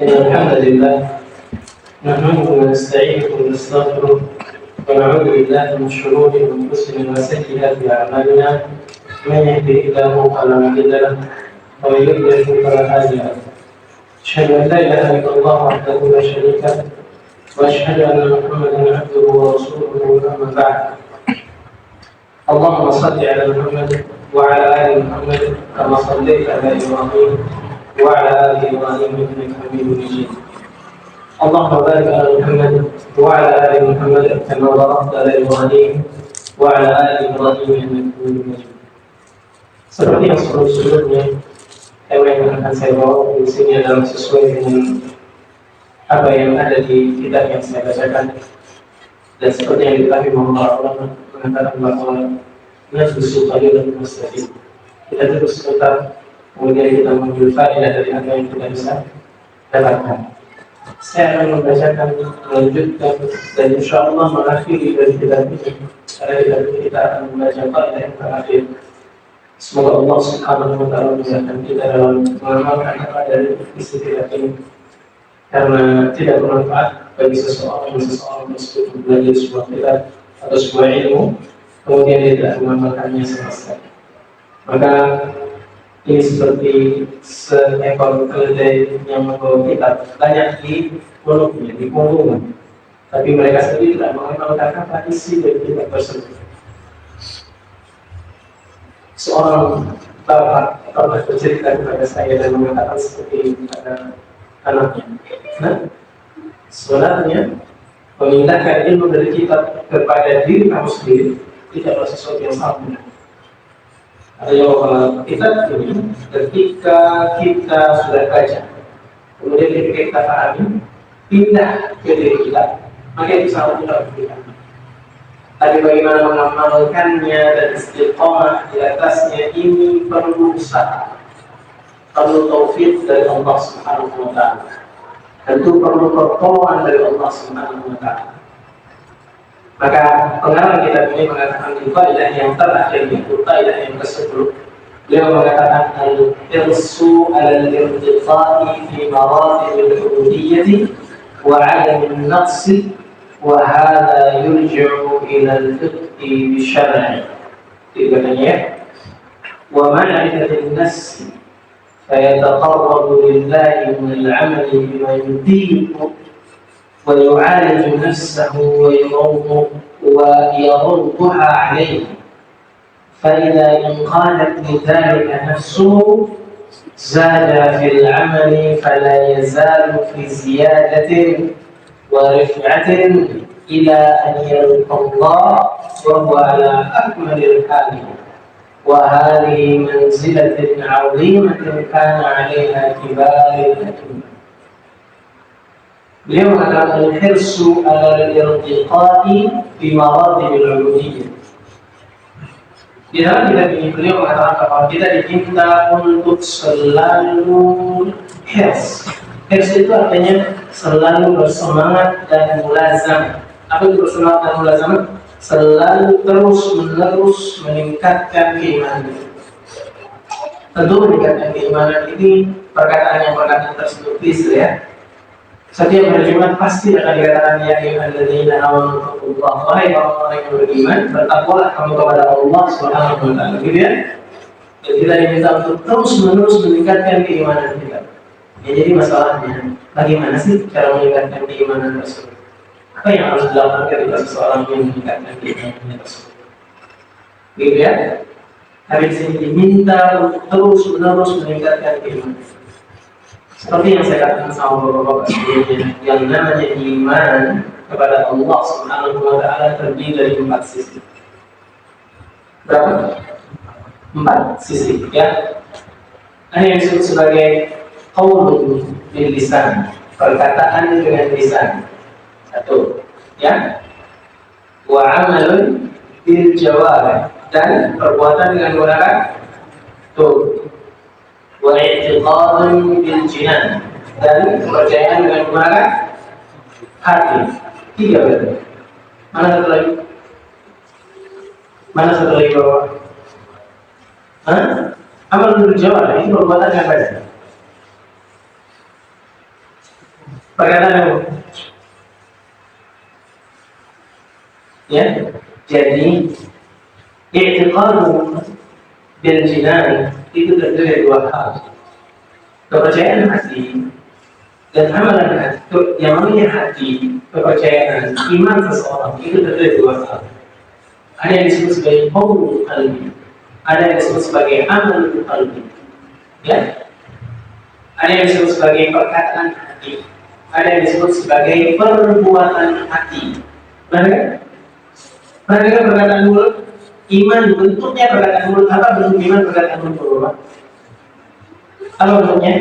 إن الحمد لله نحمده ونستعينه ونستغفره ونعوذ بالله من شرور أنفسنا وسيئات أعمالنا من يهده الله فلا مضل له ومن يضلل فلا هادي له أشهد أن لا إله إلا الله وحده لا شريك له وأشهد أن محمدا عبده ورسوله أما بعد اللهم صل على محمد وعلى آل محمد كما صليت على إبراهيم وعلى آل إبراهيم إنك حميد مجيد اللهم بارك على محمد وعلى آل محمد كما باركت على إبراهيم وعلى آل إبراهيم إنك حميد مجيد. Seperti yang sebelum-sebelumnya, tema yang akan saya bawa di sini adalah sesuai dengan apa yang ada di kitab yang saya bacakan. Dan seperti yang diketahui bahwa ulama mengatakan bahwa najlisu qalilan mustafid. Kita terus sebentar, kemudian kita mengambil faedah dari apa yang kita bisa dapatkan. Saya akan membacakan, melanjutkan, dan insya Allah mengakhiri dari kitab ini. Karena kita akan membaca faedah yang terakhir. Semoga Allah Subhanahu wa Ta'ala memudahkan kita dalam mengamalkan apa dari isi kitab ini. Karena tidak bermanfaat bagi seseorang tersebut belajar sebuah kitab atau sebuah ilmu, kemudian dia tidak mengamalkannya sama sekali. Maka ini seperti seekor keledai yang membawa kitab banyak di mulutnya, di punggungnya, tapi mereka sendiri tidak mengamalkan apa isi dari kitab tersebut. Seorang bapak pernah bercerita kepada saya dan mengatakan seperti ini kepada anaknya. Nah, sebenarnya memindahkan ilmu dari kitab kepada diri kamu sendiri tidaklah sesuatu yang salah. Kalau kitab ini ketika kita sudah baca, kemudian ketika kita pahami, pindah ke diri kita, maka itu salah kita berikan. Tapi bagaimana mengamalkannya dan istiqomah di atasnya ini perlu usaha, perlu taufik dari Allah Subhanahu wa Ta'ala. Tentu perlu pertolongan dari Allah Subhanahu wa Ta'ala. Maka pengarang kitab ini mengatakan di faedah yang terakhir itu faedah yang ke-10. Beliau mengatakan al-irsu al-irtiqai fi maratib al-ubudiyyah wa 'adam an-naqs wa hadha yurji'u ila al-fiqh bi-syar'i. Katanya wa ma'rifat an-nafs فيتقرب لله من العمل بما يطيق ويعالج نفسه ويردها عليه فإذا انقادت لذلك نفسه زاد في العمل فلا يزال في زيادة ورفعة إلى أن يلقى الله وهو على أكمل الحال وهذه منزلة عظيمة كان عليها كبار الأئمة. Beliau mengatakan al-hirsu al-irtiqai fi maratib al-ubudiyyah. Di dalam kitab ini beliau mengatakan bahwa kita diminta untuk selalu hirs. Hirs itu artinya selalu bersemangat dan mulazam. Apa itu bersemangat dan mulazam? Selalu terus-menerus meningkatkan keimanan. Tentu meningkatkan keimanan ini perkataan tersebut ya. Setiap hari Jumat pasti akan dikatakan ya ayyuhalladzina amanu taqullaha, wahai orang-orang yang beriman, bertakwalah kamu kepada Allah Subhanahu wa Ta'ala. Gitu ya. Dan kita diminta untuk terus-menerus meningkatkan keimanan kita. Ya, jadi masalahnya bagaimana sih cara meningkatkan keimanan tersebut? Apa yang harus dilakukan ketika seseorang yang meningkatkan keimanannya tersebut? Gitu ya. Habis ini diminta untuk terus-menerus meningkatkan keimanan. Seperti yang saya katakan sama beberapa sebelumnya, yang namanya iman kepada Allah Subhanahu wa Ta'ala terdiri dari 4 sisi. Berapa? 4 sisi, ya. Ada yang disebut sebagai qaulun bil lisan, perkataan dengan lisan. 1, ya. Wa amalun bil jawarih, dan perbuatan dengan menggunakan tubuh. Wa i'tiqadun bil jinan, dan kepercayaan dengan menggunakan hati. 3 berarti. Mana satu lagi? Mana satu lagi bawah? Amal bil jawarih itu perbuatan dengan badan. Perkataan ya. Jadi i'tiqadu bil jinan itu terdiri dari dua hal. Kepercayaan hati dan amalan hati. Yang namanya hati, kepercayaan, iman seseorang itu terdiri dari dua hal. Ada yang disebut sebagai qaulul qalbi, ada yang disebut sebagai amalul qalbi. Ya. Ada yang disebut sebagai perkataan hati, ada yang disebut sebagai perbuatan hati. Benar? Perhatikan perkataan mulut, iman bentuknya perkataan mulut. Apa bentuk iman perkataan mulut? Apa bentuknya?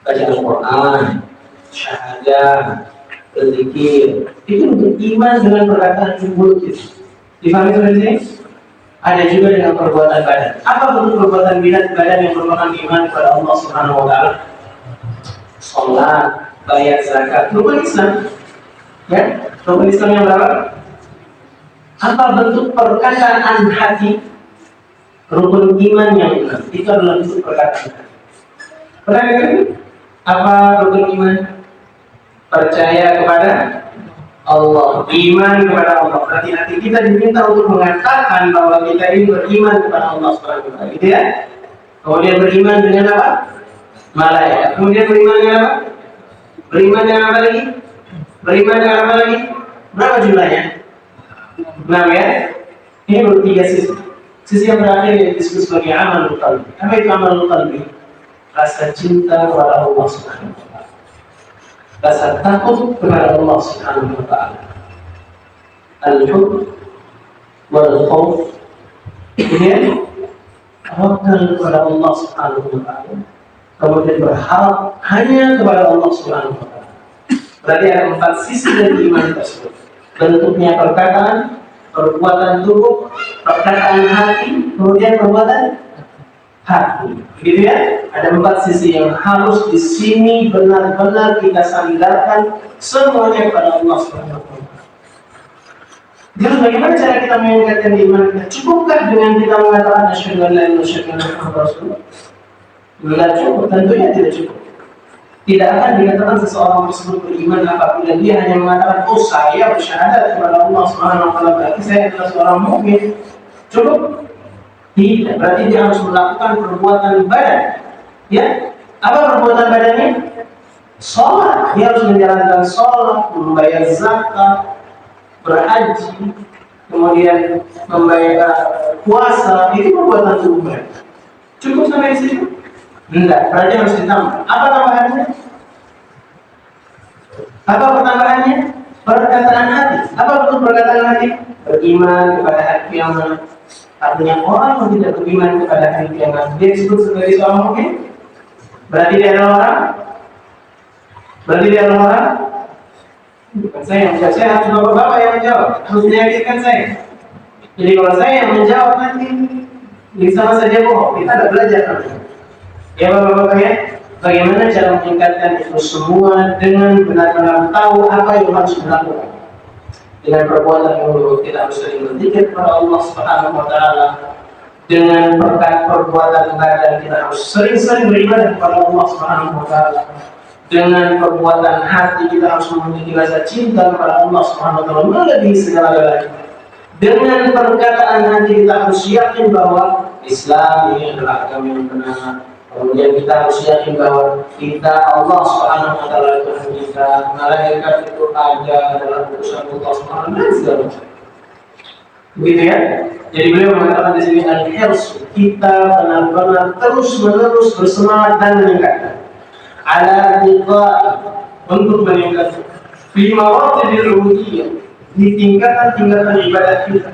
Baca Al-Quran, syahadah, berzikir. Itu bentuk iman dengan perkataan mulut itu. Difahami sampai sini? Ada juga dengan perbuatan badan. Apa bentuk perbuatan badan yang merupakan iman kepada Allah Subhanahu Wa Taala? Salat, bayar zakat, rukun Islam. Ya, rukun Islam yang berapa? Apa bentuk perkataan hati? Rukun iman yang benar itu adalah bentuk perkataan hati. Pernah dengar? Apa rukun iman? Percaya kepada Allah, iman kepada Allah. Berarti nanti kita diminta untuk mengatakan bahwa kita ini beriman kepada Allah Subhanahu wa taala, gitu ya. Kemudian beriman dengan apa? Malaikat. Kemudian beriman dengan apa? Beriman dengan apa lagi? Beriman dengan apa lagi? Berapa jumlahnya? 6 ya. Ini baru 3 sisi. Sisi yang terakhir yang disebut sebagai amalul qalbi. Apa itu amalul qalbi? Rasa cinta kepada Allah Subhanahu wa taala. Rasa takut kepada Allah Subhanahu wa taala. Al-hub wal khauf. Kemudian tawakal kepada Allah Subhanahu wa taala. Kemudian berharap hanya kepada Allah Subhanahu wa taala. Berarti ada 4 sisi dari iman tersebut. Bentuknya perkataan, perbuatan tubuh, perkataan hati, kemudian perbuatan hati. Gitu ya? Ada 4 sisi yang harus di sini benar-benar kita sandarkan semuanya kepada Allah Subhanahu wa taala. Jadi bagaimana cara kita meningkatkan iman kita? Cukupkah dengan kita mengatakan asyhadu an la ilaha illallah Muhammadur Rasulullah? Tidak cukup, tentunya tidak cukup. Tidak akan dikatakan seseorang tersebut beriman apabila dia hanya mengatakan, oh saya bersyahadat kepada Allah Subhanahu wa taala, berarti saya adalah seorang mukmin. Cukup? Tidak, berarti dia harus melakukan perbuatan badan. Ya, apa perbuatan badannya? Sholat. Dia harus menjalankan sholat, membayar zakat, berhaji, kemudian membayar puasa. Itu perbuatan tubuh. Cukup sampai di situ? Enggak, berarti harus ditambah. Apa tambahannya? Apa pertambahannya? Perkataan hati. Apa bentuk perkataan hati? Beriman kepada hari kiamat. Artinya orang yang tidak beriman kepada hari kiamat, dia disebut sebagai seorang mukmin. Berarti dia adalah orang. Berarti dia adalah orang. Bukan saya yang menjawab, saya harus bapak-bapak yang menjawab. Harus meyakinkan saya. Jadi kalau saya yang menjawab nanti, sama saja bohong. Kita ada belajar nanti. Ya bapak-bapak ya, bagaimana cara meningkatkan itu semua dengan benar-benar tahu apa yang harus dilakukan. Dengan perbuatan yang mulut kita harus sering berzikir kepada Allah Subhanahu wa taala. Dengan perbuatan badan kita harus sering-sering beribadah kepada Allah Subhanahu wa taala. Dengan perbuatan hati kita harus memiliki rasa cinta kepada Allah Subhanahu wa taala melebihi segala-galanya. Dengan perkataan hati kita harus yakin bahwa Islam ini adalah agama yang benar. Kemudian kita harus yakin bahwa kita Allah Subhanahu wa taala Tuhan kita, malaikat itu ada dalam utusan Allah Subhanahu wa taala. Begitu ya. Jadi beliau mengatakan di sini al-hirs, kita benar-benar terus-menerus bersemangat dan meningkatkan ala tiqa'i, untuk meningkatkan fi maratibul uluhiyyah, di tingkatan-tingkatan ibadat kita.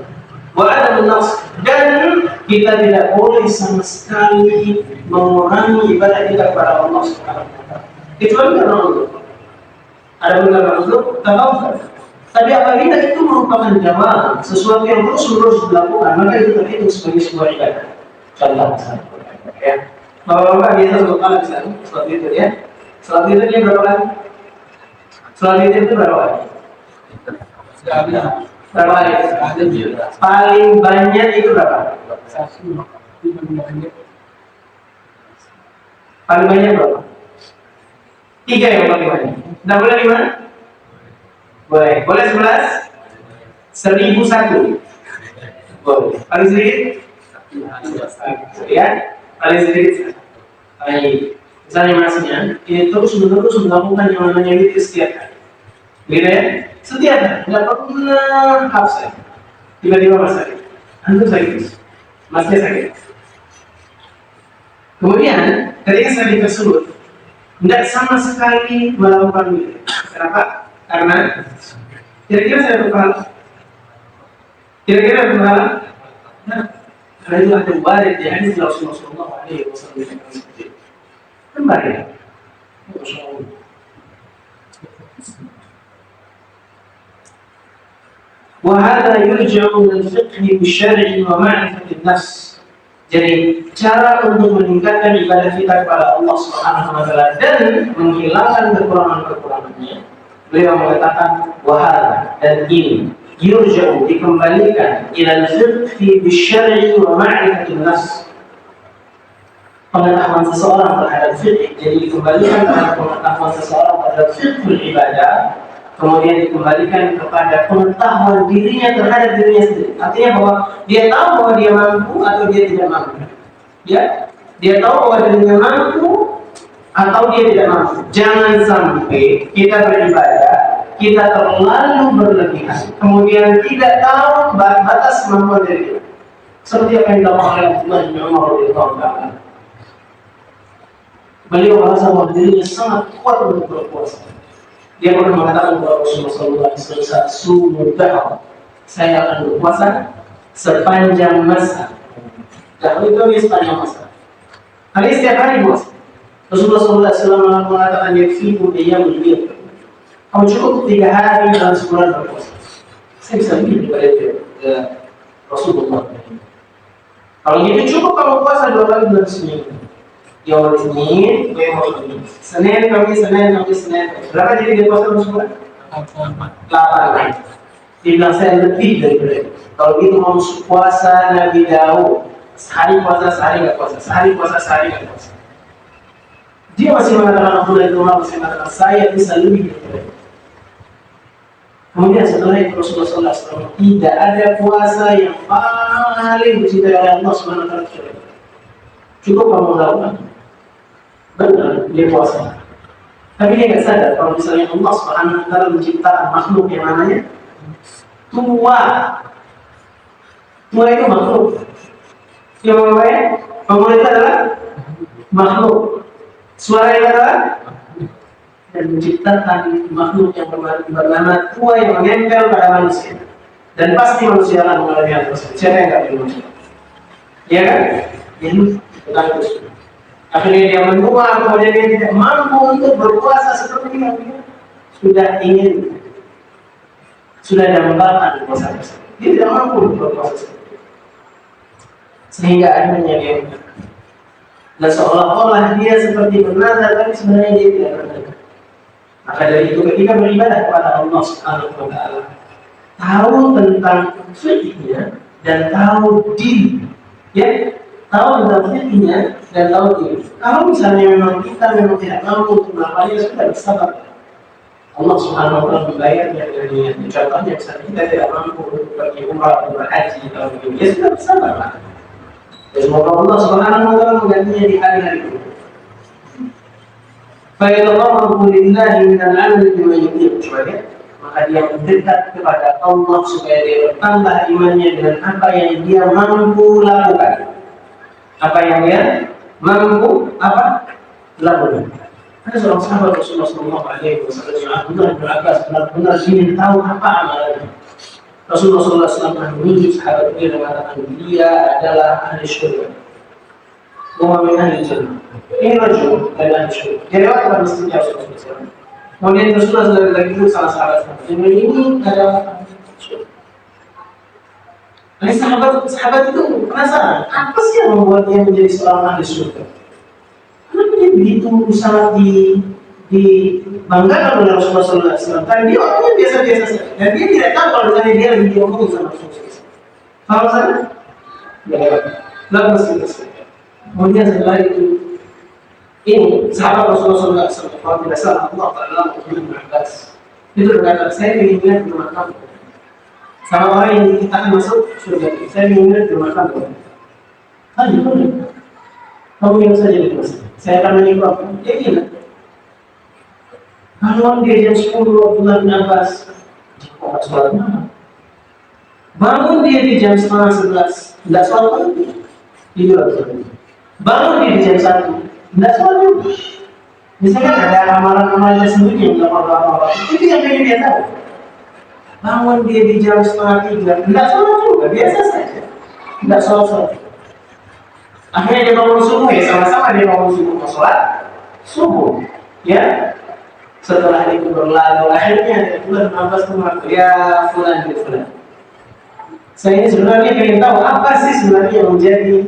Wa adam nafs, dan kita tidak boleh sama sekali mengurangi ibadah kita kepada Allah Subhanahu wa taala. Kecuali karena Allah. Ada benar untuk tawakal. Tapi apabila itu merupakan jamaah, sesuatu yang terus-menerus dilakukan, maka itu terhitung sebagai sebuah ibadah. Contoh misalnya, ya. Bapak-bapak biasa untuk kali misalnya, selat itu ya. Selat itu dia berapa kali? Selat itu berapa kali? Berapa kali? Paling banyak itu berapa? Paling banyak berapa? 3 yang paling banyak. Tidak boleh 5? Boleh. Boleh 11? 1001? Boleh. Paling sedikit? Ya, paling sedikit. Baik. Misalnya masnya, ini terus menerus melakukan yang namanya witir setiap hari. Gitu ya? Setiap hari, tidak pernah absen. Tiba-tiba mas sakit. Antum sakit. Masnya sakit. Kemudian, ketika sakit tersebut, tidak sama sekali melakukan witir. Kenapa? Karena kira-kira saya berpahala. Kira-kira berpahala? Nah, karena itu ada warid di hadis Rasulullah SAW seperti itu. Kembali. Masya Allah. وهذا يرجع من الفقه بالشرع ومعرفة النفس. Jadi cara untuk meningkatkan ibadah kita kepada Allah Subhanahu wa taala dan menghilangkan kekurangan-kekurangannya. Beliau mengatakan wahada dan ini yurja'u dikembalikan ila al-fiqh bisyar'i wa ma'rifati an-nafs. Pengetahuan seseorang terhadap fiqh, jadi dikembalikan terhadap pengetahuan seseorang terhadap fiqhul ibadah, kemudian dikembalikan kepada pengetahuan dirinya terhadap dirinya sendiri. Artinya bahwa dia tahu bahwa dia mampu atau dia tidak mampu. Ya, dia tahu bahwa dirinya mampu atau dia tidak mampu. Jangan sampai kita beribadah, kita terlalu berlebihan, kemudian tidak tahu batas kemampuan diri. Seperti apa yang dilakukan oleh Abdullah bin Umar radhiyallahu anhu. Beliau merasa bahwa dirinya sangat kuat untuk berpuasa. Dia pernah mengatakan kepada Rasulullah SAW, "Sumu dahar, saya akan berpuasa sepanjang masa." Dahar itu dia sepanjang masa. Kali setiap hari puasa. Rasulullah SAW mengatakan, "Yakfikum ayyamul bid." Kamu cukup 3 hari dalam sebulan berpuasa. Saya bisa bikin kepada Rasulullah. Kalau gitu cukup kamu puasa 2 kali dalam seminggu. Yaumul Isnin, Yaumul Khamis. Senin, Kamis. Berapa jadi dia puasa sebulan? 8. Dibilang saya lebih daripada itu. Kalau gitu mau puasa Nabi Daud, sehari puasa, sehari nggak puasa, sehari puasa, sehari nggak puasa. Dia masih mengatakan Abdullah bin Umar masih mengatakan saya bisa lebih daripada itu. Kemudian setelah itu Rasulullah SAW tidak ada puasa yang paling dicintai oleh Allah Subhanahu wa taala. Cukup kamu melakukan. Benar, dia puasa. Tapi dia nggak sadar kalau misalnya Allah Subhanahu wa taala menciptakan makhluk yang namanya tua. Tua itu makhluk. Yang namanya pemerintah adalah makhluk. Suara itu adalah dan menciptakan makhluk yang bernama tua yang menempel pada manusia. Dan pasti manusia akan mengalami hal tersebut. Siapa yang nggak manusia? Ya kan? Ini bukan itu. Akhirnya dia menua, kemudian dia tidak mampu untuk berpuasa seperti ini. Sudah dambakan puasa tersebut. Dia tidak mampu berpuasa seperti itu. Sehingga akhirnya dia dan seolah-olah dia seperti bernazar, tapi sebenarnya dia tidak bernazar. Maka dari itu ketika beribadah kepada Allah Subhanahu wa taala, tahu tentang fikihnya dan tahu diri, ya, tahu tentang fikihnya dan tahu diri. Kalau misalnya memang kita tidak mampu untuk melakukannya, sudah bersabar. Allah Subhanahu wa taala membayarnya dari contohnya misalnya kita tidak mampu untuk pergi umrah atau berhaji tahun ini, ya sudah bersabar. Dan semoga Allah Subhanahu wa taala menggantinya di hari-hari itu. Fayataqarrabu lillahi minal 'amali bima yutiq. Maka dia mendekat kepada Allah supaya dia bertambah imannya dengan apa yang dia mampu lakukan. Apa yang dia mampu lakukan. Ada seorang sahabat Rasulullah SAW yang Abdullah bin Abbas benar-benar ingin tahu apa amalannya. Rasulullah SAW menunjuk sahabat dia dan mengatakan dia adalah ahli syurga. Muhammad ahli jannah. Ini rajul dari ahli syurga. Dia lewat ke masjidnya Rasulullah SAW. Kemudian Rasulullah SAW lagi itu salah sahabat. Yang ini adalah ahli syurga. Nah, sahabat itu penasaran, apa sih yang membuat dia menjadi seorang ahli syurga? Kenapa dia begitu sangat dibanggakan oleh Rasulullah SAW? Karena dia orangnya biasa-biasa saja. Dan dia tidak tahu kalau misalnya dia lagi diomongin sama Rasulullah SAW. Paham sana? Ya, lalu masih. Kemudian setelah itu Ini sahabat Rasulullah SAW kalau tidak salah Allah Taala Ibnu Abbas itu berkata, saya ingin lihat di rumah kamu. Sama orang yang kita akan masuk surga, saya ingin lihat di rumah kamu. Ayo, kamu yang saja di masjid. Saya akan menyebab. Ya gila. Kalau dia jam 10 bulan Abbas, tidak sholat malam. Bangun dia di jam setengah 11, tidak sholat malam. Tidur lagi. Bangun dia di jam 1, tidak sholat malam. Misalnya ada amalan-amalan sendiri yang dilakukan orang, itu yang pengen dia tahu. Bangun dia di jam setengah 3, tidak sholat juga, biasa saja. Tidak sholat. Akhirnya dia bangun subuh, ya sama-sama dia bangun subuh mau sholat subuh, ya. Setelah itu berlalu, akhirnya bulan 16 kemarin, ya fulan gitu fulan. Saya ini sebenarnya ingin tahu apa sih sebenarnya yang menjadi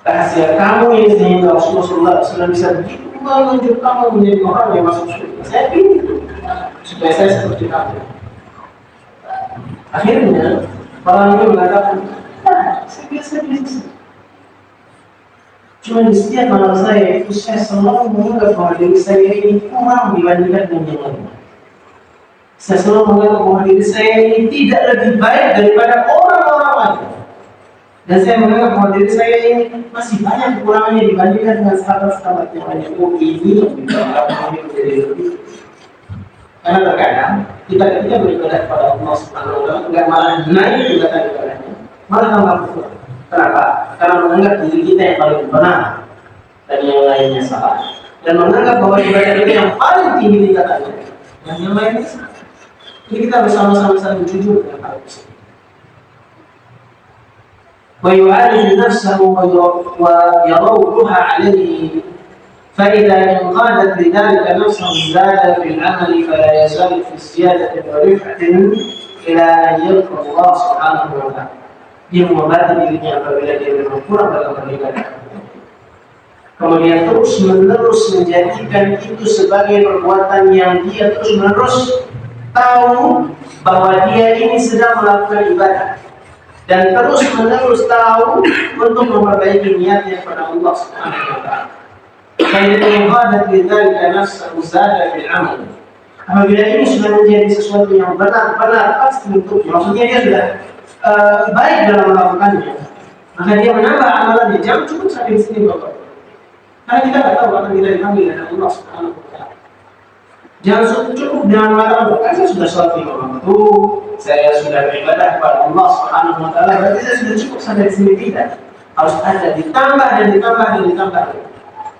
rahasia kamu ini sehingga Rasulullah SAW bisa begitu menunjuk kamu menjadi orang yang masuk surga. Saya ingin itu supaya saya seperti kamu. Akhirnya orang ini mengatakan, saya biasa. Cuma di setiap malam saya itu saya selalu menganggap bahwa diri saya ini kurang dibandingkan dengan yang lain. Saya selalu menganggap bahwa diri saya ini tidak lebih baik daripada orang-orang lain. Dan saya menganggap bahwa diri saya ini masih banyak kekurangannya dibandingkan dengan sahabat-sahabat yang lain. Oh ini yang kami menjadi lebih. Karena terkadang kita ketika beribadah kepada Allah Subhanahu Wa Taala tidak malah naik tingkatan ibadahnya, malah tambah kurang. Kenapa? Karena menganggap diri kita yang paling benar dan yang lainnya salah, dan menganggap bahwa ibadah kita yang paling tinggi tingkatannya dan yang lainnya salah. Jadi kita bersama-sama saling jujur dengan hal tersebut. ويعالج نفسه ويروضها عليه فإذا انقادت بذلك نفسه زاد في العمل فلا يزال في زيادة ورفعة إلى أن يلقى الله سبحانه وتعالى. Dia mengobati dirinya apabila dia memang kurang dalam beribadah. Kemudian terus-menerus menjadikan itu sebagai perbuatan yang dia terus-menerus tahu bahwa dia ini sedang melakukan ibadah. Dan terus-menerus tahu untuk memperbaiki niatnya kepada Allah Subhanahu wa Ta'ala. Dan kita nafsu zada fil amal. Apabila ini sudah menjadi sesuatu yang benar-benar pasti untuk, maksudnya dia sudah baik dalam melakukannya, maka dia menambah amalannya. Jangan cukup sampai di sini Bapak, karena kita tidak tahu akan kita dipanggil oleh Allah Subhanahu Wa Taala. Jangan cukup dengan mengatakan, saya sudah sholat 5 waktu, saya sudah beribadah kepada Allah Subhanahu Wa Taala, berarti saya sudah cukup sampai di sini. Tidak, harus ada ditambah dan ditambah dan ditambah.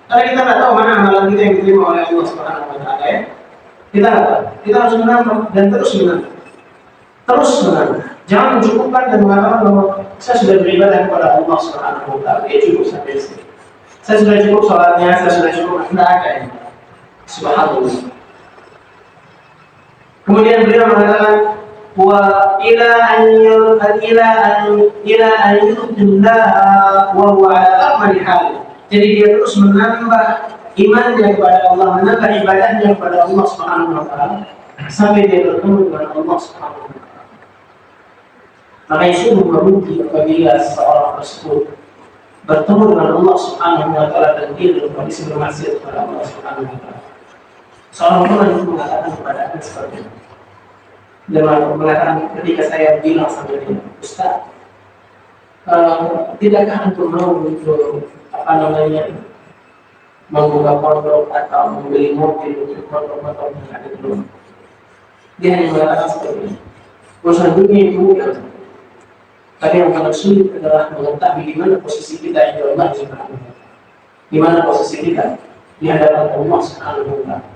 Karena kita tidak tahu mana amalan kita yang diterima oleh Allah Subhanahu Wa Taala, ya. Kita tidak tahu. Kita harus menambah dan terus menambah. Terus menambah. Jangan mencukupkan dan mengatakan bahwa saya sudah beribadah kepada Allah Subhanahu Wa Taala, cukup sampai sini. Saya sudah cukup sholatnya, saya sudah cukup akhlaknya. Subhanallah. Kemudian beliau mengatakan wa ila an yudillah wa huwa ala akmali hal. Jadi dia terus menambah imannya kepada Allah, menambah ibadahnya kepada Allah Subhanahu Wa Taala sampai dia bertemu dengan Allah Subhanahu Wa Taala. Maka sungguh merugi apabila seorang tersebut bertemu dengan Allah Subhanahu Wa Taala dan dia dalam kondisi bermaksiat kepada Allah Subhanahu Wa Taala. Seorang teman itu mengatakan kepada saya seperti ini. Dia mengatakan ketika saya bilang sama dia, Ustaz, tidakkah antum mau untuk membuka pondok atau membeli mobil untuk pondok-pondok yang ada di rumah? Dia hanya mengatakan seperti ini. Urusan dunia itu mudah. Tapi yang paling sulit adalah mengetahui di mana posisi kita di Allah Subhanahu wa Ta'ala. Di mana posisi kita di hadapan Allah Subhanahu wa Ta'ala.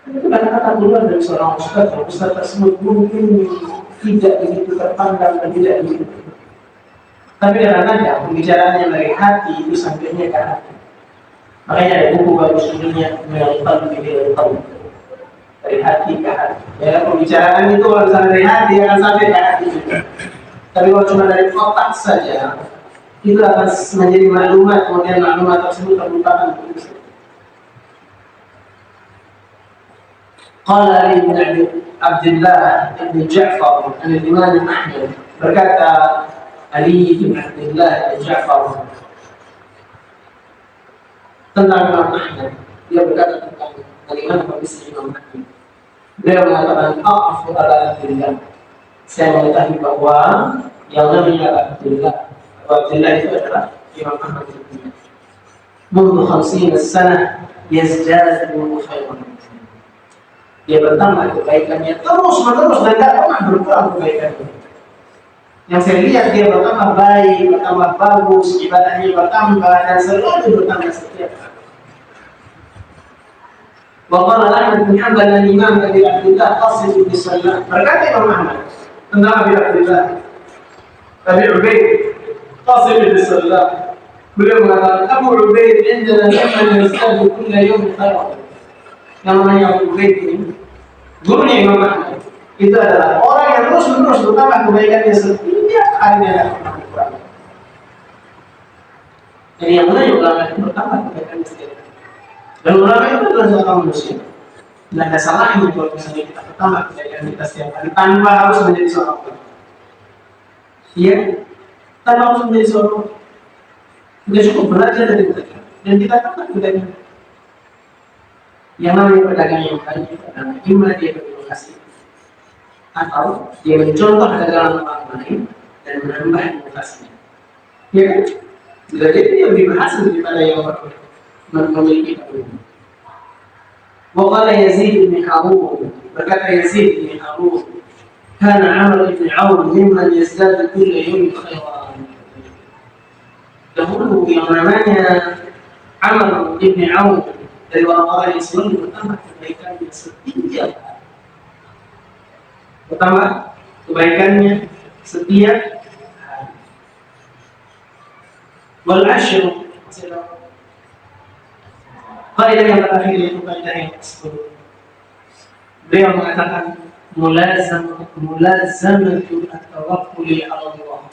Itu kata-kata keluar dari seorang ustaz tersebut mungkin tidak begitu terpandang dan tidak begitu. Tapi kadang-kadang pembicaraannya dari hati itu sampainya ke hati. Makanya ada buku bagus judulnya dari hati ke hati. Ya, pembicaraan itu kalau dari hati akan sampai ke hati juga. Tapi kalau cuma dari otak saja, itu akan menjadi maklumat, kemudian maklumat tersebut terlupakan. Qala Ali bin Abdullah bin Ja'far al-Imam Ahmad, berkata Ali bin Abdullah bin Ja'far, tentang Imam Ahmad. Dia berkata tentang bagaimana kondisi Imam Ahmad. Beliau mengatakan, "A'afu ala Abdillah." Saya mengetahui bahwa yang namanya Abdillah, Abdillah itu adalah Imam Ahmad bin Hanbal. Mundu 50 sana yazjadu khairan. Dia bertambah kebaikannya terus menerus dan tidak pernah berkurang kebaikannya. Yang saya lihat dia bertambah baik, bertambah bagus, ibadahnya bertambah dan selalu bertambah setiap hari. Waqala Ahmad bin Hanbal dan Imam Abi Abdullah Qasim bin Salam berkata Imam Ahmad tentang Abi Abdullah Abi Ubaid Qasim bin Salam, beliau mengatakan Abu Ubaid indana mimman yastadu kulla yawmin khairan. Yang namanya Abu Ubaid ini gurunya Imam Ahmad itu adalah orang yang terus menerus bertambah kebaikannya setiap harinya dan berkurang. Jadi yang mana ulama itu bertambah kebaikannya setiap hari. Dan ulama itu adalah seorang manusia. Tidak ada salahnya kalau misalnya kita bertambah kebaikan kita setiap hari tanpa harus menjadi seorang ulama. Iya, tanpa harus menjadi seorang ulama. Kita cukup belajar dari mereka dan kita tambah kebaikan. Yang namanya pedagang yang baik itu adalah gimana dia berterima kasih atau dia mencontoh dagangan orang lain dan menambah inovasinya. Ya kan? Jadi dia lebih berhasil daripada yang memiliki ilmu. Waqala Yazid bin Harun, berkata Yazid bin Harun, "Kana Amr bin Aun mimman yazdadu kulla yawmin khairan." Dahulu yang namanya Amr bin Aun dari orang-orang yang selalu bertambah kebaikannya setiap hari. Bertambah kebaikannya setiap hari. Wal ashru, kaidah yang terakhir itu kaidah yang ke-10. Beliau mengatakan mulazamatu at-tawakkul 'ala Allah.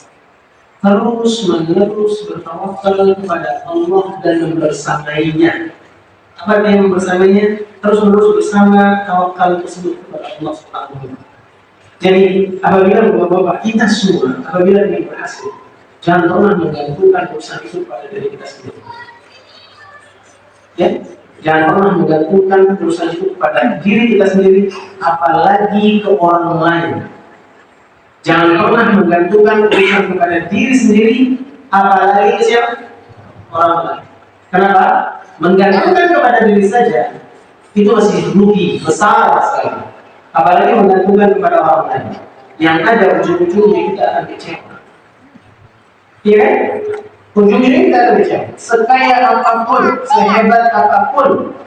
Terus menerus bertawakal kepada Allah dan membersamainya. Apa yang bersamanya? Terus menerus bersama tawakal tersebut kepada Allah Subhanahu wa taala. Jadi apabila bapak-bapak kita semua apabila ingin berhasil, jangan pernah menggantungkan urusan itu pada diri kita sendiri. Ya, jangan pernah menggantungkan urusan itu pada diri kita sendiri, apalagi ke orang lain. Jangan pernah menggantungkan urusan kepada diri sendiri, apalagi ke siapa? Orang lain. Kenapa? Menggantungkan kepada diri saja itu masih rugi besar sekali, apalagi menggantungkan kepada orang lain yang ada ujung-ujungnya kita akan kecewa. Iya kan? Ujung-ujungnya kita akan kecewa. Sekaya apapun, sehebat apapun,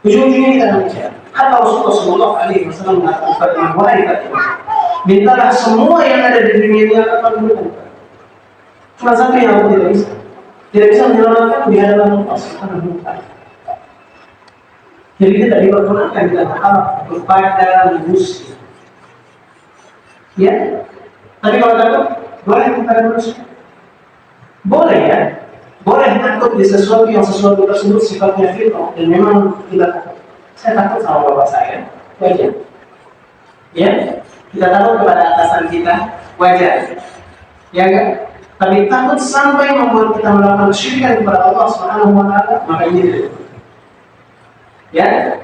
ujung-ujungnya kita akan kecewa. Kata Rasulullah Shallallahu Alaihi Wasallam mengatakan, "Wahai Fatimah, mintalah semua yang ada di dunia ini akan berubah. Cuma satu yang aku tidak bisa. Tidak bisa menyelamatkan di hadapan Allah Subhanahu wa taala." Jadi kita tidak diperkenankan kita berharap kepada manusia. Ya, tapi kalau takut boleh kepada manusia. Boleh ya, boleh takut di sesuatu tersebut sifatnya fitrah dan memang kita takut. Saya takut sama bapak saya, wajar. Ya, kita takut kepada atasan kita, wajar. Ya kan? Tapi takut sampai membuat kita melakukan syirikan kepada Allah Subhanahu wa taala, maka ini tidak. Ya,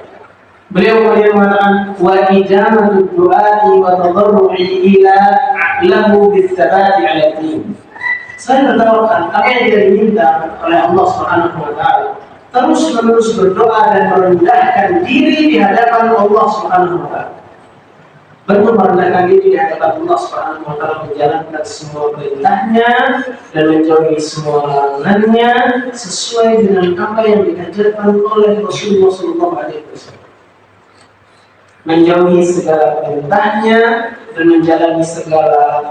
beliau kemudian mengatakan wa ijamatu du'ai wa tadarru'i ila lahu bis-sabati 'ala din. Saya bertawakal apa yang tidak diminta oleh Allah Subhanahu wa taala, terus menerus berdoa dan merendahkan diri di hadapan Allah Subhanahu wa taala. Betul merendahkan diri di hadapan Allah Subhanahu wa taala, menjalankan semua perintahnya dan menjauhi semua larangannya sesuai dengan apa yang diajarkan oleh Rasulullah Shallallahu Alaihi Wasallam. Menjauhi segala perintahnya dan menjalani segala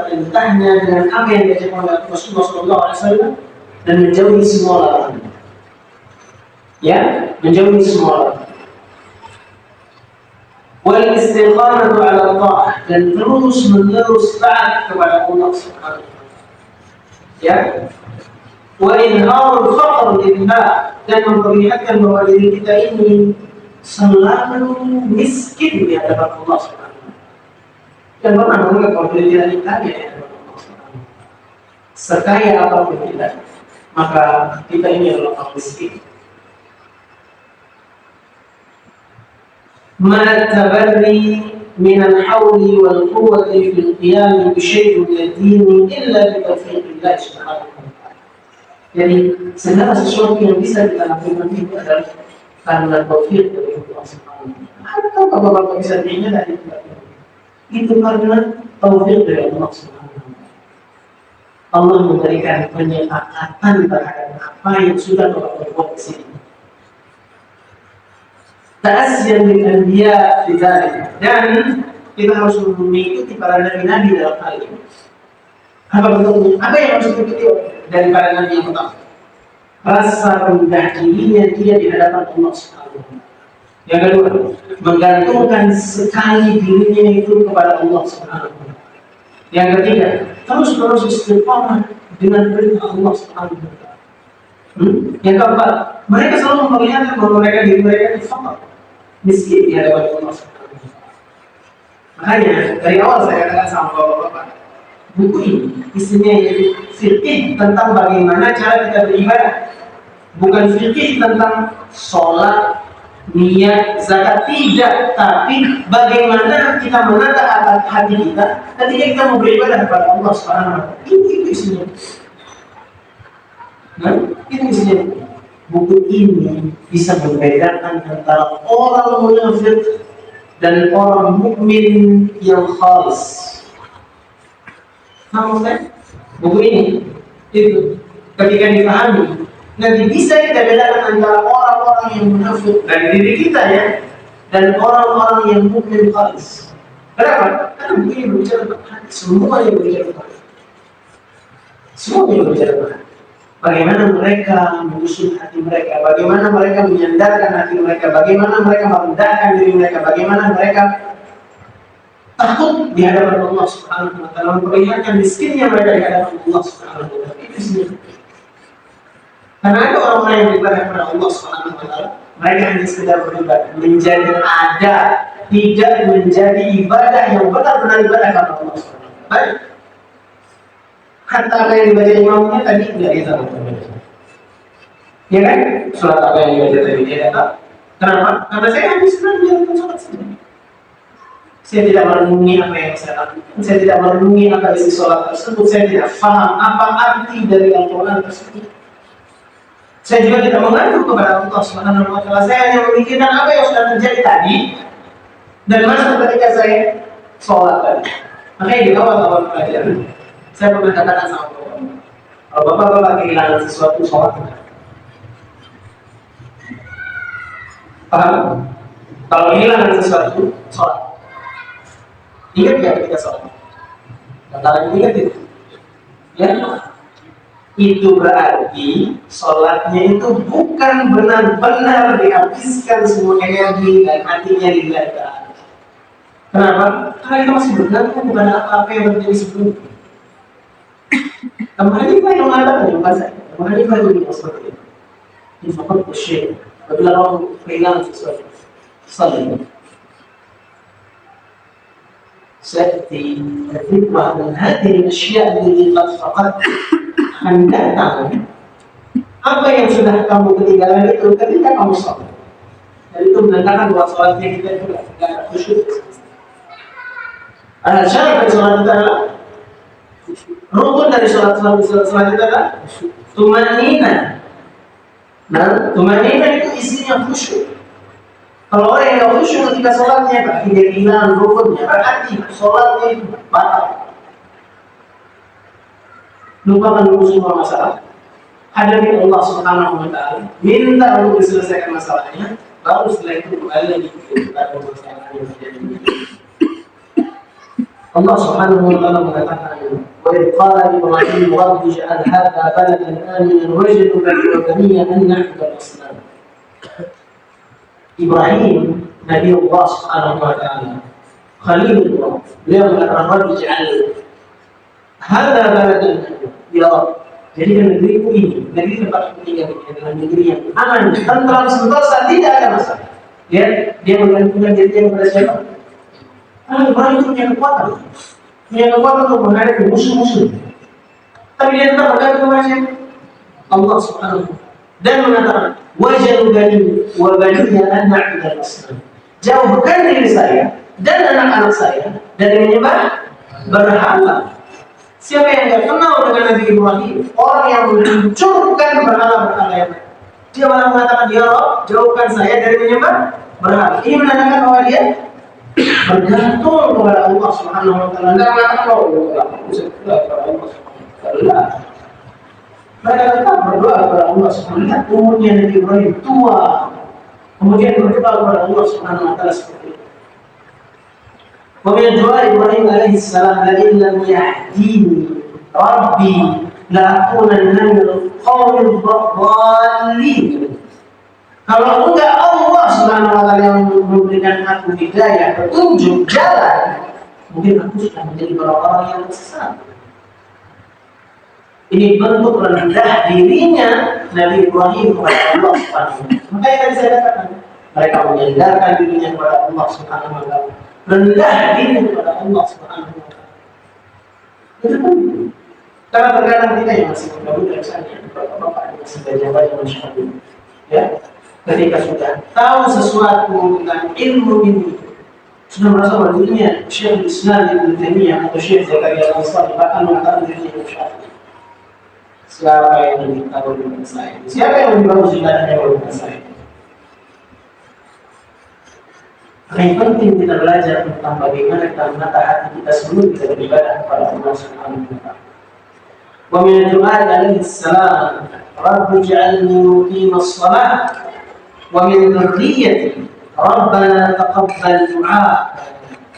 perintahnya dengan apa yang diajarkan oleh Rasulullah Shallallahu Alaihi Wasallam dan menjauhi semua larangannya. Ya, menjauhi semua larangan. Wal istiqamatu 'ala ta'ah, dan terus menerus taat kepada Allah Subhanahu wa taala. Ya. Wa inharul faqr lillah, dan memperlihatkan bahwa diri kita ini selalu miskin di hadapan Allah Subhanahu wa taala. Dan pernah menganggap bahwa diri kita kaya di hadapan Allah Subhanahu wa taala. sekaya apapun kita, maka kita ini adalah orang miskin. Ma tabarri min al-hawli wal quwwati fil qiyam bi syai'in min ad-din illa bi taufiqillah subhanahu wa ta'ala. Jadi segala sesuatu yang bisa kita lakukan itu adalah karena taufik dari Allah Subhanahu wa ta'ala. Kalau Bapak bisa diingat dari itu karena taufik dari Allah Subhanahu wa ta'ala. Allah memberikan penyepakatan terhadap apa yang sudah Bapak berbuat di sini. Ta'asyan min anbiya fi dzalik. Dan kita harus mengikuti para nabi-nabi dalam hal ini. Apa bentuknya? Apa yang harus diikuti dari para nabi yang pertama? Rasa rendah dirinya dia di hadapan Allah Subhanahu wa ta'ala. Yang kedua, menggantungkan sekali dirinya itu kepada Allah Subhanahu wa ta'ala. Yang ketiga, terus istiqamah dengan perintah Allah Subhanahu wa ta'ala. Yang keempat, mereka selalu memperlihatkan bahwa diri mereka itu fakir, miskin di hadapan Allah Subhanahu wa ta'ala. Makanya dari awal saya katakan sama bapak-bapak, buku ini isinya fikih tentang bagaimana cara kita beribadah, bukan fikih tentang sholat, niat, zakat, tidak, tapi bagaimana kita menata hati kita ketika kita mau beribadah kepada Allah Subhanahu wa ta'ala. Itu isinya. Nah, itu isinya. Buku ini bisa membedakan antara orang munafik dan orang mukmin yang khalis. Nah, maksudnya buku ini itu ketika dipahami nanti bisa kita bedakan antara orang-orang yang munafik dari diri kita ya dan orang-orang yang mukmin khalis. Kenapa? Karena buku ini berbicara tentang hati. Semua yang berbicara tentang hati. Semua yang berbicara tentang hati. Bagaimana mereka menyusun hati mereka, bagaimana mereka menyandarkan hati mereka, bagaimana mereka merendahkan diri mereka, bagaimana mereka takut di hadapan Allah Subhanahu wa ta'ala, memperlihatkan miskinnya mereka di hadapan Allah Subhanahu wa ta'ala. Itu sendiri. Karena ada orang-orang yang beribadah kepada Allah Subhanahu wa ta'ala, mereka hanya sekedar beribadah, menjadi ada, tidak menjadi ibadah yang benar-benar ibadah kepada Allah Subhanahu wa ta'ala. Baik. Hatta apa yang dibaca imamnya tadi tidak kita lakukan. Ya kan? Surat apa yang dibaca tadi dia datang. Kenapa? Karena saya hanya sedang menjalankan sholat saja. Saya tidak merenungi apa yang saya lakukan. Saya tidak merenungi apa isi sholat tersebut. Saya tidak faham apa arti dari Al-Quran tersebut. Saya juga tidak mengadu kepada Allah Subhanahu wa ta'ala. Saya hanya memikirkan apa yang sudah terjadi tadi dan masa ketika saya sholat tadi. Makanya di awal-awal pelajaran saya pernah katakan sama bapak, kalau bapak kehilangan sesuatu, sholat tidak. Paham? Kalau kehilangan sesuatu, sholat. Ingat ya ketika sholat? Katakan ingat itu. Ya, itu berarti sholatnya itu bukan benar-benar dihabiskan semua energi dan hatinya di belakang. Kenapa? Karena kita masih bergantung kepada apa-apa yang terjadi sebelumnya. Abu Hanifah yang mengatakan yang bahasa Abu Hanifah itu bilang seperti itu. Infaqat bersyai. Apabila orang kehilangan sesuatu, saling. Seperti hikmah dan hati asya yang qad faqad akan datang. Apa yang sudah kamu ketinggalan itu ketika kamu sholat. Dan itu menandakan bahwa sholatnya kita itu tidak khusyuk. Syarat dari sholat itu adalah rukun dari sholat selanjutnya adalah tumanina. Nah, tumanina itu isinya khusyuk. Kalau orang yang khusyuk ketika sholatnya berarti dia kehilangan rukunnya, berarti sholatnya itu batal. Lupakan dulu semua masalah, hadapi Allah Subhanahu wa ta'ala, minta untuk diselesaikan masalahnya, baru setelah itu kembali lagi kepada masalah yang terjadi. Allah Subhanahu wa ta'ala mengatakan, "Wa idh qala Ibrahim rabbi ij'al hadha baladan aminan waj'alna liwataniya an na'budu al-asnam." Ibrahim, Nabi Allah Subhanahu wa ta'ala, Khalilullah, beliau mengatakan rabbi ij'al hadha baladan aminan. Ya Allah, jadikan negeriku ini, negeri tempat aku tinggal ini adalah negeri yang aman, tentram, sentosa, tidak ada masalah. Dia menggantungkan dirinya kepada siapa? Karena Ibrahim itu punya kekuatan untuk menghadapi musuh-musuh. Tapi dia tetap bergantung kepada siapa? Allah Subhanahu wa taala. Dan mengatakan, "Wajadu bani wa baniya an na'budal asnam." Jauhkan diri saya dan anak-anak saya dari menyembah berhala. Siapa yang tidak kenal dengan Nabi Ibrahim? Orang yang menghancurkan berhala-berhala yang dia malah mengatakan, "Ya Allah, jauhkan saya dari menyembah berhala." Ini menandakan bahwa dia bergantung kepada Allah Subhanahu wa taala. Tidak mengatakan, "Oh, enggak, bisa kepada Allah Subhanahu wa taala." Mereka tetap berdoa kepada Allah Subhanahu wa taala. Umurnya Nabi Ibrahim tua. Kemudian berdoa kepada Allah Subhanahu wa taala seperti itu. ومن دعاء إبراهيم عليه السلام لئن لم يهديني ربي لأكونن من القوم الضالين. Kalau enggak Allah Subhanahu wa taala yang memberikan aku hidayah, petunjuk jalan, mungkin aku sudah menjadi orang-orang yang tersesat. Ini bentuk rendah dirinya Nabi Ibrahim kepada Allah Subhanahu wa taala. Makanya tadi saya katakan, mereka menyandarkan dirinya kepada Allah Subhanahu wa taala. Rendah diri kepada Allah Subhanahu wa taala. Itu penting. Karena terkadang kita yang masih muda-muda misalnya, bapak-bapak yang masih banyak masyarakat, ya, ketika sudah tahu sesuatu tentang ilmu ini, sudah merasa bahwa dirinya Syekh Islam Ibnu Taimiyah atau Syekh Zakaria Al-Ansari bahkan mengatakan dirinya Syafi'i. Siapa yang lebih tahu dengan saya? Siapa yang lebih bagus ibadahnya dengan saya? Yang penting kita belajar tentang bagaimana kita menata hati kita sebelum kita beribadah kepada Allah Subhanahu wa taala. Wa min du'a alaihi salam, Rabbi ij'alni muqimas shalah wa min dhurriyyati Rabbana taqabbal du'a.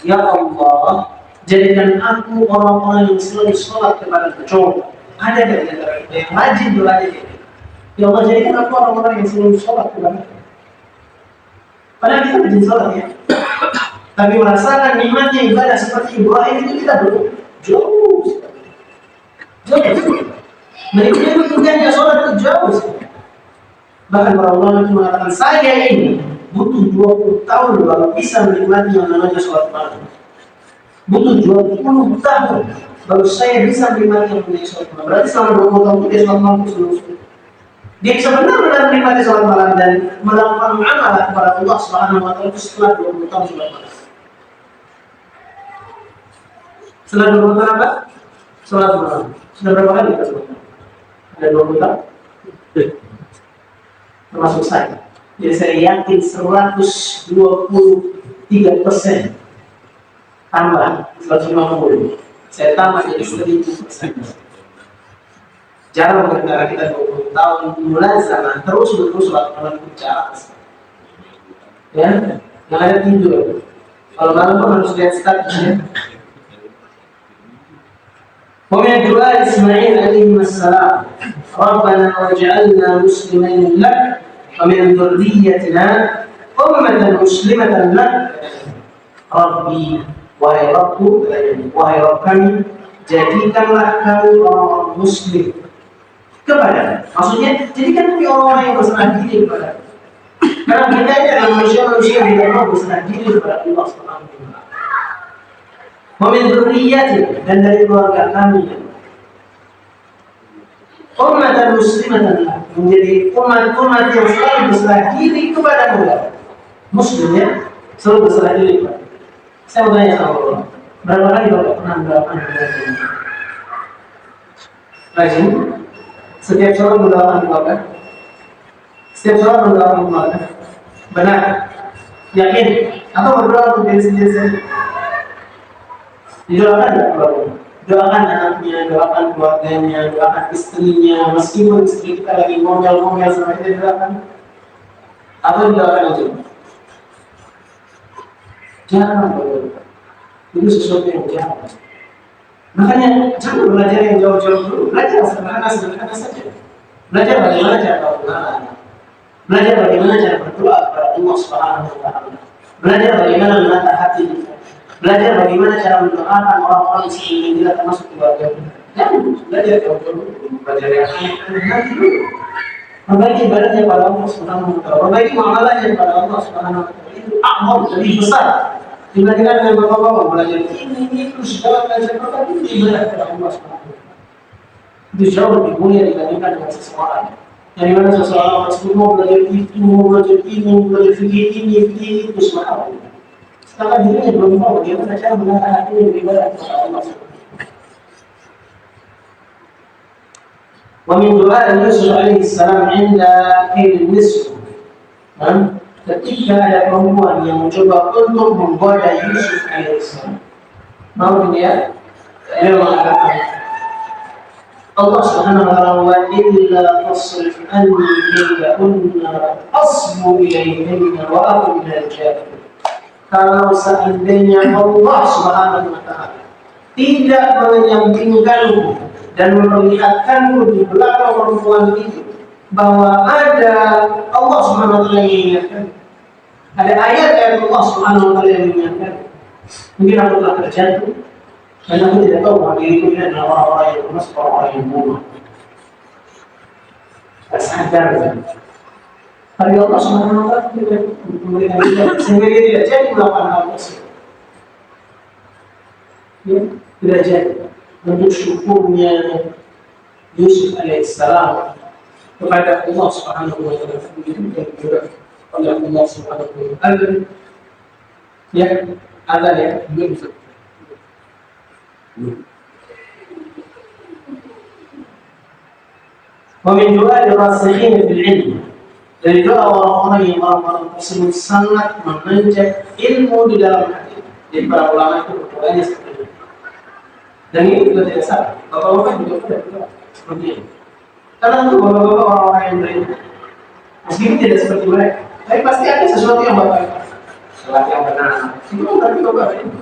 Ya Allah, jadikan aku orang-orang yang selalu salat kepada Engkau. Ada dari antara kita yang rajin doa ini. Ya Allah, jadikan aku orang-orang yang selalu salat kepada Engkau. Padahal kita rajin salat ya. Tapi merasakan nikmatnya ibadah seperti Ibrahim itu kita belum jauh. Menikmati indahnya sholat itu jauh. Bahkan para ulama itu mengatakan saya ini butuh 20 tahun baru bisa menikmati yang namanya sholat malam. Butuh 20 tahun baru saya bisa menikmati yang namanya sholat malam. Berarti selama 20 tahun dia sholat malam terus. Dia bisa benar-benar menikmati sholat malam dan melakukan amal kepada Allah Subhanahu wa taala setelah 20 tahun sholat malam. Setelah 20 tahun apa? Sholat malam. Sudah berapa kali kita sholat malam? Ada 20 tahun? Termasuk saya. Jadi saya yakin 123% tambah 150. Saya tambah jadi 1000%. Jarang berkata kita 20 tahun mulai zaman terus sholat malam itu jarang. Ya, yang ada tidur. Kalau malam pun harus lihat statusnya. ومن دعاء إسماعيل عليه السلام ربنا واجعلنا مسلمين لك ومن ذريتنا أمة مسلمة لك ربي wahai Rabbku wahai Rabb kami jadikanlah kami orang muslim kepada maksudnya jadikan kami orang-orang yang berserah diri kepada karena kita ini adalah manusia-manusia yang tidak mau berserah diri kepada Allah Subhanahu wa taala. Wamin dzurriyyati dan dari keluarga kami ummatan muslimatan menjadi umat yang selalu berserah diri kepada Allah. Muslim ya, selalu berserah diri kepada. Saya mau tanya sama Allah, berapa kali Bapak pernah mendoakan keluarga ini? Rajin? Setiap sholat mendoakan keluarga? Setiap sholat mendoakan keluarga? Benar? Yakin? Atau berdoa untuk diri sendiri saja? Didoakan tidak keluarga? Doakan anaknya, doakan keluarganya, doakan istrinya. Meskipun istri kita lagi ngomel-ngomel sama kita, doakan. Atau didoakan aja? Jangan berdoa. Itu sesuatu yang jahat. Makanya jangan belajar yang jauh-jauh dulu. Belajar sederhana saja. Belajar bagaimana cara berdoa. Belajar bagaimana cara berdoa kepada Allah Subhanahu wa taala. Belajar bagaimana menata hati kita. Belajar bagaimana cara mendoakan orang-orang di sekeliling kita termasuk keluarga kita. Jangan belajar jauh-jauh dulu. Belajar yang nanti dulu. Perbaiki ibadahnya kepada Allah Subhanahu wa taala. Perbaiki muamalahnya kepada Allah Subhanahu wa taala. Itu akbar lebih besar dibandingkan dengan bapak-bapak belajar ini itu segala belajar perkara itu ibadah kepada Allah Subhanahu wa taala. Itu jauh lebih mulia dibandingkan dengan seseorang. Dari mana seseorang masih mau belajar itu, mau belajar ini, mau belajar fikih itu semua. Sedangkan dirinya belum tahu bagaimana cara menata hatinya beribadah kepada Allah. ومن دعاء يوسف عليه السلام عند كيد النسر ketika ada perempuan yang mencoba untuk menggoda Yusuf alaihissalam, mau dia mengatakan Allah Subhanahu wa ta'ala wa illa tasrif anni kaydahunna asbu ilayhinna wa aqul minal jahilin. Kalau seandainya Allah Subhanahu wa ta'ala tidak menyampingkanku dan memperlihatkanku di belakang perempuan itu bahwa ada Allah Subhanahu wa ta'ala yang mengingatkan, ada ayat Allah Subhanahu wa ta'ala yang mengingatkan, mungkin aku telah terjatuh dan aku tidak tahu bahwa diriku ini adalah orang-orang yang termasuk orang-orang yang bodoh. Tak sadar kan? Tapi Allah Subhanahu wa ta'ala tidak memberikan kita sehingga dia tidak jadi melakukan hal tersebut. Ya, tidak jadi. Bentuk syukurnya Yusuf alaihissalam kepada Allah Subhanahu wa ta'ala begitu juga oleh Allah Subhanahu wa ta'ala. Ya, ada ya, belum. ومن دعاء الراسخين في العلم, dari doa orang-orang yang orang-orang tersebut sangat menanjak ilmu di dalam hati. Jadi para ulama itu berdoanya seperti itu. Dan ini juga tidak salah. Bapak-bapak juga berdoa seperti ini. Karena itu bapak-bapak orang-orang yang berilmu. Meskipun tidak seperti mereka, tapi pasti ada sesuatu yang bapak itu. Salat yang benar. Itu berarti bapak berilmu.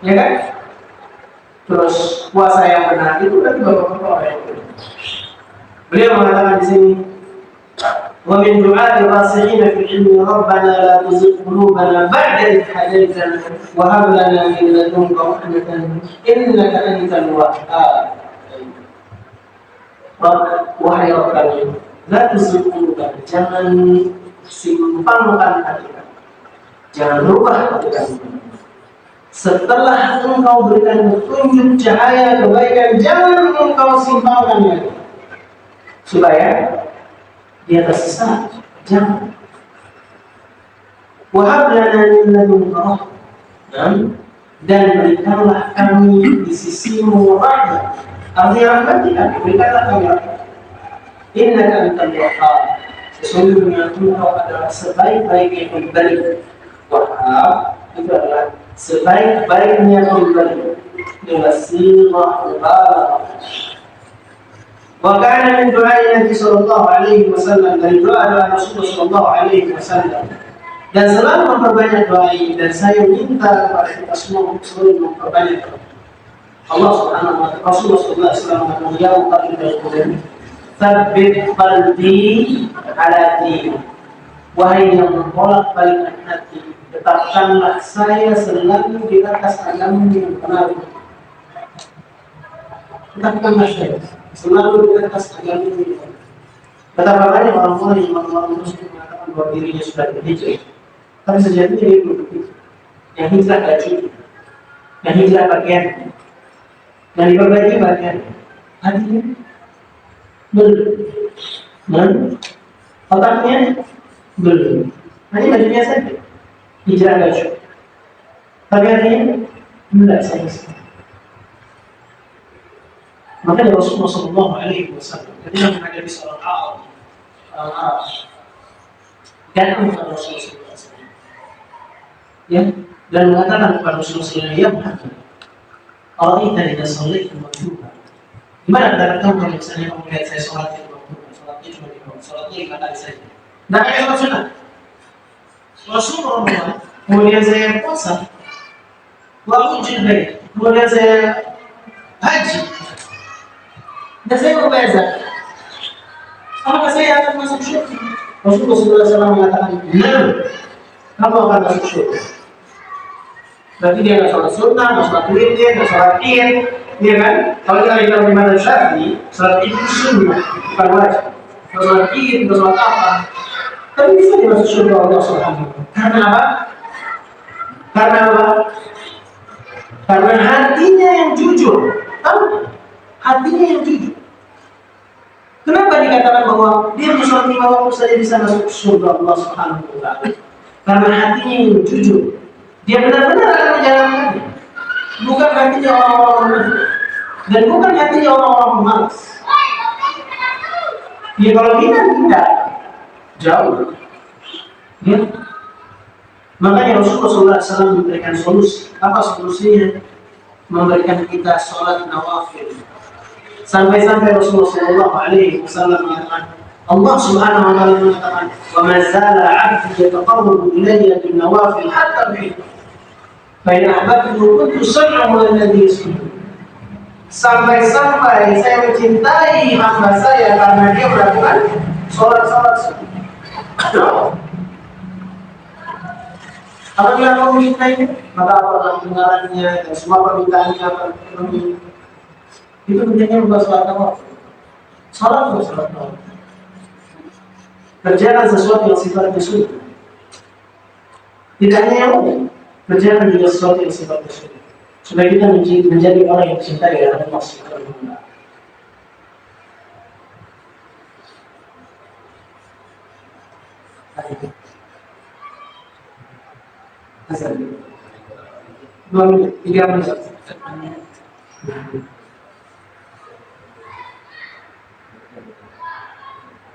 Ya kan? Terus puasa yang benar itu berarti bapak-bapak orang yang berilmu. Beliau mengatakan di sini, wa min du'a'i rasikhina fil ilmi rabbana la tuzigh qulubana ba'da idh hadaytana wa hab lana min ladunka rahmatan innaka antal wahhab. Wahai Rabb kami, la tuzigh qulubana, jangan simpangkan hati kami, jangan rubah hati kami. Setelah engkau berikan petunjuk cahaya kebaikan, jangan engkau simpangkan lagi supaya dia tersesat. Jangan. Wahab lana min ladunka rahmatan, dan berikanlah kami di sisimu rahmat. Artinya rahmat tidak, berikanlah kami rahmat. Innaka antal wahhab, sesungguhnya engkau adalah sebaik-baik yang pemberi. Wahhab itu adalah sebaik-baiknya pemberi. Dengan sirah mubarak. وكان من دعاء النبي صلى الله عليه وسلم, dari doa Rasulullah sallallahu alaihi wasallam, dan selalu memperbanyak doa ini, dan saya minta kepada kita semua selalu memperbanyak doa. Allah Subhanahu wa ta'ala, Rasulullah sallallahu alaihi wasallam mengatakan, ya muqallibal qulub, tsabbit qalbi ala din. Wahai yang membolak-balikkan hati, tetapkanlah saya selalu di atas agama yang benar. Tetapkanlah saya selalu di atas agama ini. Betapa banyak orang-orang yang Muslim mengatakan bahwa dirinya sudah berhijrah, tapi sejatinya dia belum berhijrah. Yang hijrah baju, yang hijrah pakaian, yang diperbaiki pakaian, hatinya belum, otaknya belum. Hanya bajunya saja hijrah baju, tapi hatinya tidak sama sekali. Maka Rasulullah sallallahu alaihi wasallam ketika menghadapi seorang Arab datang kepada Rasulullah sallallahu alaihi wasallam, ya, dan mengatakan kepada Rasulullah sallallahu alaihi wasallam, ya, "Ara'aita idza shallaitu maktuba." Gimana pendapat kamu kalau misalnya kamu lihat saya sholat itu maktuba, sholatnya cuma di bawah, sholatnya 5 kali saja. Nah, kayak sholat sunat. Rasulullah, kemudian saya puasa, wa ujil baik, kemudian saya haji, dan saya membayar zakat, apakah saya akan masuk syurga? Rasulullah SAW mengatakan, nah, kamu akan masuk syurga. Berarti dia nggak sholat sunnah, nggak sholat witir, nggak sholat id, ya kan? Kalau kita lihat di mana Syafi'i, sholat id itu sunnah, bukan wajib. Nggak sholat id, nggak sholat apa, tapi bisa dia masuk syurga Allah Subhanahu. Karena apa? Karena apa? Karena hatinya yang jujur. Tahu? Hatinya yang jujur. Kenapa dikatakan bahwa dia sholat 5 waktu saja bisa masuk surga Allah Subhanahu wa taala? Karena hatinya yang jujur. Dia benar-benar akan menjalankannya. Bukan hatinya orang-orang munafik dan bukan hatinya orang-orang pemalas. Ya kalau kita tidak jauh, ya. Makanya Rasulullah SAW memberikan solusi. Apa solusinya? Memberikan kita sholat nawafil. Sampai-sampai Rasulullah SAW mengatakan, Allah Subhanahu wa taala mengatakan, "Wa ma zala 'abdi yataqarrabu ilayya bin nawafil hatta uhibbu." Fa in ahbabtu kuntu sam'ahu alladhi yasma'u. Sampai-sampai saya mencintai hamba saya karena dia melakukan sholat-sholat sunnah. Apabila kau mencintainya, maka apa akan pendengarannya dan semua permintaannya akan terpenuhi. Itu menjadi bukan sholat nawafil. Sholat bukan sholat nawafil. Kerjakan sesuatu yang sifatnya sunnah. Tidak hanya yang umum, kerjakan juga sesuatu yang sifatnya sunnah. Supaya kita menjadi orang yang dicintai oleh Allah Subhanahu wa taala. Asal 2 menit, 3 menit.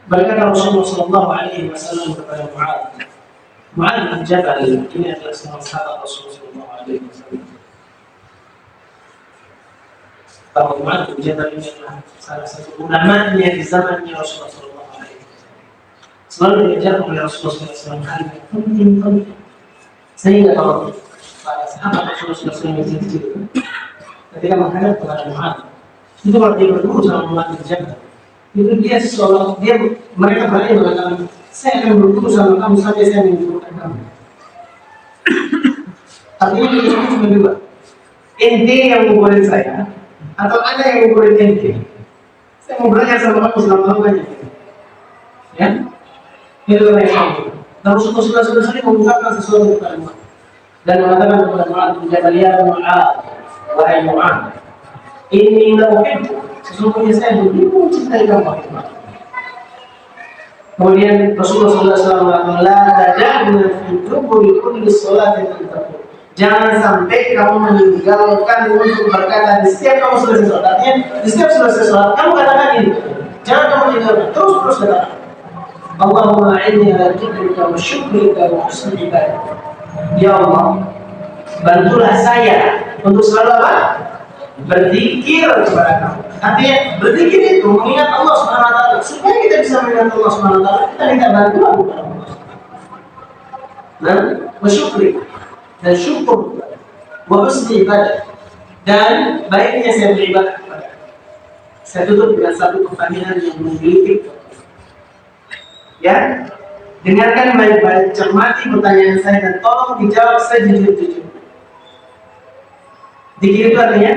Berkata Rasulullah Sallallahu Alaihi Wasallam kepada Mu'adz bin Jabal, ini adalah seorang sahabat Rasulullah Sallallahu Alaihi Wasallam. Bahwa Mu'adz bin Jabal ini adalah salah satu ulama-nya di zamannya Rasulullah Sallallahu Alaihi Wasallam. Selalu diajarkan oleh Rasulullah Sallallahu Alaihi Wasallam hal yang penting. Sehingga kalau pada sahabat Rasulullah SAW yang kecil ketika menghadap kepada Mu'adz, itu kalau dia bertemu sama Mu'adz bin Jabal, itu dia seolah mereka berani mengatakan, saya akan bertemu sama kamu sampai saya menjemputkan kamu. Artinya itu cuma dua, ente yang ngumpulin saya atau ada yang ngumpulin ente. Saya mau belajar sama kamu selama lamanya, ya? Itu yang saya. Dan Rasulullah sudah sering mengungkapkan sesuatu kepada Mu'adz dan mengatakan kepada Mu'adz bin Jabal, ya Mu'adz, wahai Mu'adz, inni la uhibbu, sesungguhnya saya begitu mencintai kamu. Kemudian Rasulullah SAW mengatakan, la tada'na fi duburi kulli sholatin an taqul, jangan sampai kamu meninggalkan untuk berkata di setiap kamu selesai sholat. Artinya di setiap selesai sholat kamu katakan ini, jangan kamu tinggalkan, terus katakan, Allahumma inni ala dzikrika wa syukrika wa husni ibadatik. Ya Allah, bantulah saya untuk selalu apa? Berzikir kepada kamu. Artinya berzikir itu mengingat Allah Subhanahu wa taala. Supaya kita bisa mengingat Allah Subhanahu wa taala, kita minta bantuan kepada Allah. Nah, wa syukri dan syukur wa husni ibadah dan baiknya saya beribadah kepada. Saya tutup dengan satu pertanyaan yang memiliki. Ya, dengarkan baik-baik, cermati pertanyaan saya dan tolong dijawab sejujur-jujur. Zikir itu artinya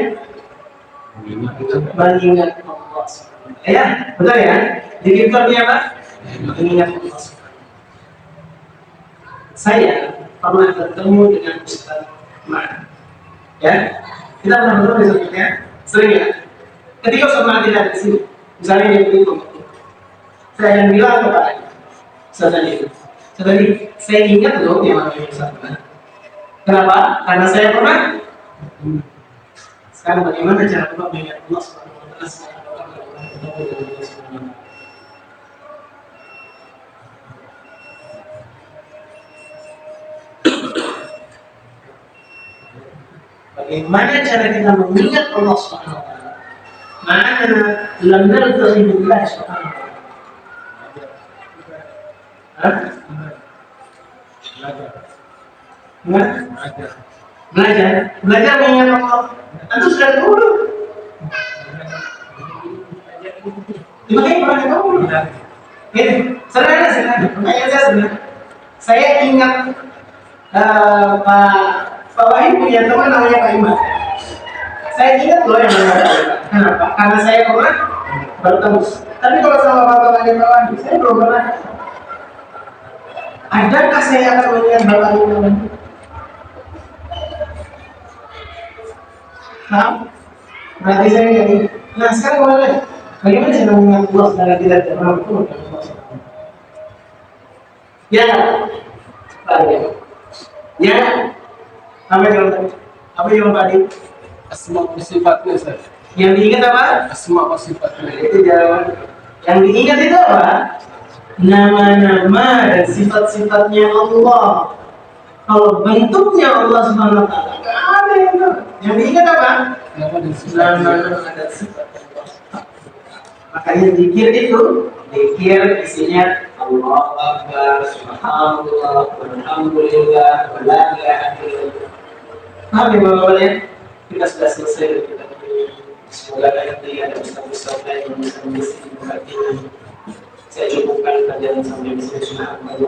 mengingat Allah. Ya, betul ya? Zikir itu artinya apa? Mengingat Allah. Saya pernah bertemu dengan Ustaz Ma'ad. Ya, kita pernah bertemu di sini ya, sering ya. Ketika Ustaz Ma'ad tidak di sini, misalnya dia bertemu, saya akan bilang kepada saya ingat loh yang namanya Ustaz. Kenapa? Karena saya pernah. Sekarang bagaimana cara kita mengingat Allah Subhanahu wa taala? Bagaimana cara kita mengingat Allah Subhanahu wa taala? Ma'ana lam naltaqi billah Subhanahu wa taala. Belajar mengingat Allah. Antum sudah tahu belum? Makanya pernah tahu belum? Gitu. Sederhana. Pertanyaan saya sederhana. Saya ingat Pak Wahid punya teman namanya Pak Iman. Saya ingat loh yang namanya Pak Iman. Kenapa? Karena saya pernah bertemu. Tapi kalau sama Pak Wahid, saya belum pernah. Adakah saya akan mengingat Bapak Iman? Berarti saya jadi. Nah sekarang boleh. Bagaimana cara mengingat Allah sedangkan kita tidak pernah bertemu dengan Allah? Ya, baik. Ya, apa yang apa yang tadi? Asma wa sifatnya Ustaz. Yang diingat apa? Asma wa sifatnya. Itu jawaban. Yang diingat itu apa? Nama-nama dan sifat-sifatnya Allah. Kalau bentuknya Allah Subhanahu wa taala, enggak ada yang tahu. Yang diingat apa? Nama dan sifatnya. Nama-nama dan sifat Allah. Makanya zikir itu, zikir isinya Allah Akbar, Subhanallah, Alhamdulillah, wa la ilaha illallah. Paham ya Bapak-Bapak ya? Kita sudah selesai dari kita ini. Semoga nanti ada ustaz-ustaz lain yang bisa mengisi hatinya. Saya cukupkan kajian sampai di sini. Subhanallah.